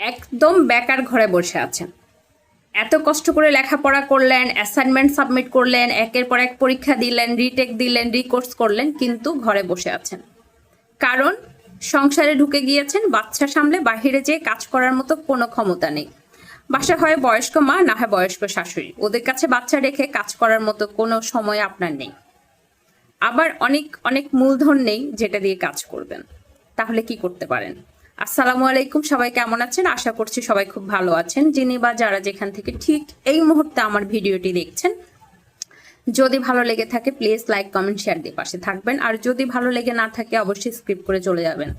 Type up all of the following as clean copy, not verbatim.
একদম বেকার ঘরে বসে আছেন। এত কষ্ট করে লেখাপড়া করলেন, অ্যাসাইনমেন্ট সাবমিট করলেন, একের পর এক পরীক্ষা দিলেন, রিটেক দিলেন, রিকোর্স করলেন, কিন্তু ঘরে বসে আছেন। কারণ সংসারে ঢুকে গিয়েছেন, বাচ্চা সামলে বাহিরে যেয়ে কাজ করার মতো কোনো ক্ষমতা নেই। বাসা হয় বয়স্ক মা, না হয় বয়স্ক শাশুড়ি, ওদের কাছে বাচ্চা রেখে কাজ করার মতো কোনো সময় আপনার নেই। আবার অনেক অনেক মূলধন নেই যেটা দিয়ে কাজ করবেন। তাহলে কি করতে পারেন? আসসালামু আলাইকুম, সবাই কেমন আছেন? আশা করছি সবাই খুব ভালো আছেন। যিনি বা যারা যেখান থেকে ঠিক এই মুহূর্তে আমার ভিডিওটি দেখছেন, যদি ভালো লেগে থাকে প্লিজ লাইক কমেন্ট শেয়ার দিয়ে পাশে থাকবেন। আর যদি ভালো লেগে না থাকে অবশ্যই স্কিপ করে চলে যাবেন।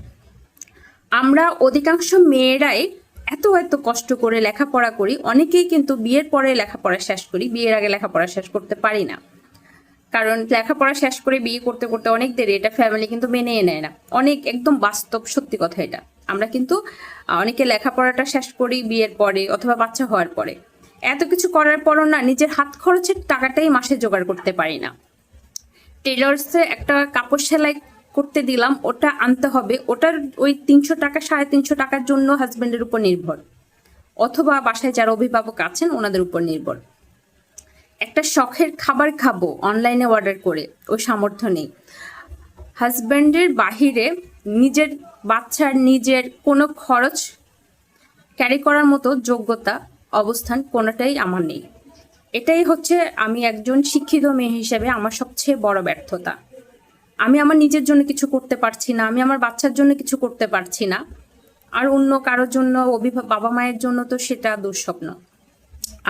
আমরা অধিকাংশ মেয়েরাই এত এত কষ্ট করে লেখাপড়া করি, অনেকেই কিন্তু বিয়ের পরে লেখাপড়া শেষ করি, বিয়ের আগে লেখাপড়া শেষ করতে পারি না। কারণ লেখাপড়া শেষ করে বিয়ে করতে করতে অনেক দেরি, এটা ফ্যামিলি কিন্তু মেনে নেয় না। অনেক একদম বাস্তব সত্যি কথা এটা। আমরা কিন্তু অনেকে লেখাপড়াটা শেষ করি বিয়ের পরে অথবা বাচ্চা হওয়ার পরে। এত কিছু করার পরও না নিজের হাত খরচের টাকাটাই মাসে জোগাড় করতে পারি না। টেলার্সে একটা কাপড় সেলাই করতে দিলাম, ওটা আনতে হবে, ওটার ওই 300 টাকা 350 টাকার জন্য হাজবেন্ডের উপর নির্ভর, অথবা বাসায় যারা অভিভাবক আছেন ওনাদের উপর নির্ভর। একটা শখের খাবার খাবো অনলাইনে অর্ডার করে, ওই সামর্থ্য নেই। হাজব্যান্ডের বাহিরে নিজের বাচ্চার নিজের কোনো খরচ ক্যারি করার মতো যোগ্যতা অবস্থান কোনোটাই আমার নেই। এটাই হচ্ছে আমি একজন শিক্ষিত মেয়ে হিসেবে আমার সবচেয়ে বড় ব্যর্থতা। আমি আমার নিজের জন্য কিছু করতে পারছি না, আমি আমার বাচ্চার জন্য কিছু করতে পারছি না, আর অন্য কারোর জন্য বাবা মায়ের জন্য তো সেটা দুঃস্বপ্ন।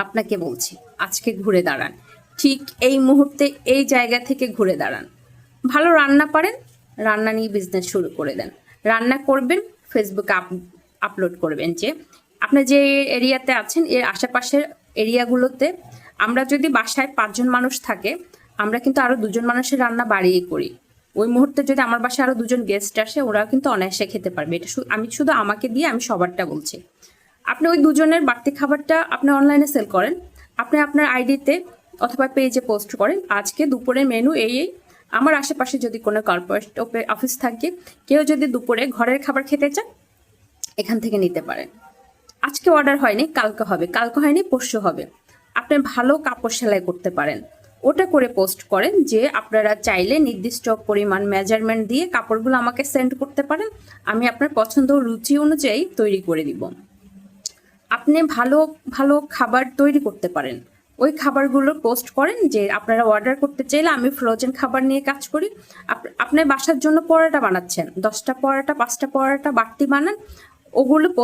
আপনাকে বলছি আজকে ঘুরে দাঁড়ান, ঠিক এই মুহূর্তে এই জায়গা থেকে ঘুরে দাঁড়ান। ভালো রান্না পারেন, রান্না নিয়ে বিজনেস শুরু করে দেন। রান্না করবেন, ফেসবুকে আপলোড করবেন যে আপনার যে এরিয়াতে আছেন এর আশেপাশের এরিয়াগুলোতে আমরা যদি বাসায় 5 জন মানুষ থাকে, আমরা কিন্তু আরো 2 জন মানুষের রান্না বাড়িয়ে করি। ওই মুহূর্তে যদি আমার বাসায় আরো 2 জন গেস্ট আসে, ওরাও কিন্তু অনায়াসে খেতে পারবে। এটা আমি শুধু আমাকে দিয়ে আমি সবারটা বলছি। আপনি ওই 2 জনের বাড়তি খাবারটা আপনি অনলাইনে সেল করেন, আপনি আপনার আইডিতে অথবা পেজে পোস্ট করেন আজকে দুপুরের মেনু এই এই। আমার আশেপাশে যদি কোনো কর্পোরেট অফিস থাকে, কেউ যদি দুপুরে ঘরের খাবার খেতে চান এখান থেকে নিতে পারেন। আজকে অর্ডার হয়নি, কালকে হবে, কালকে হয়নি, পরশু হবে। আপনি ভালো কাপড় সেলাই করতে পারেন, ওটা করে পোস্ট করেন যে আপনারা চাইলে নির্দিষ্ট পরিমাণ মেজারমেন্ট দিয়ে কাপড়গুলো আমাকে সেন্ড করতে পারেন, আমি আপনার পছন্দ ও রুচি অনুযায়ী তৈরি করে দিব। আপনি ভালো ভালো খাবার তৈরি করতে পারেন, ওই খাবারগুলো পোস্ট করেন যে আপনারা অর্ডার করতে চাইলে আমি ফ্রোজেন খাবার নিয়ে কাজ করি। আপনার বাসার জন্য পরোটা বানাচ্ছেন, 10টা পরোটা 5টা পরোটা বাড়তি বানান, ওগুলো পোস্ট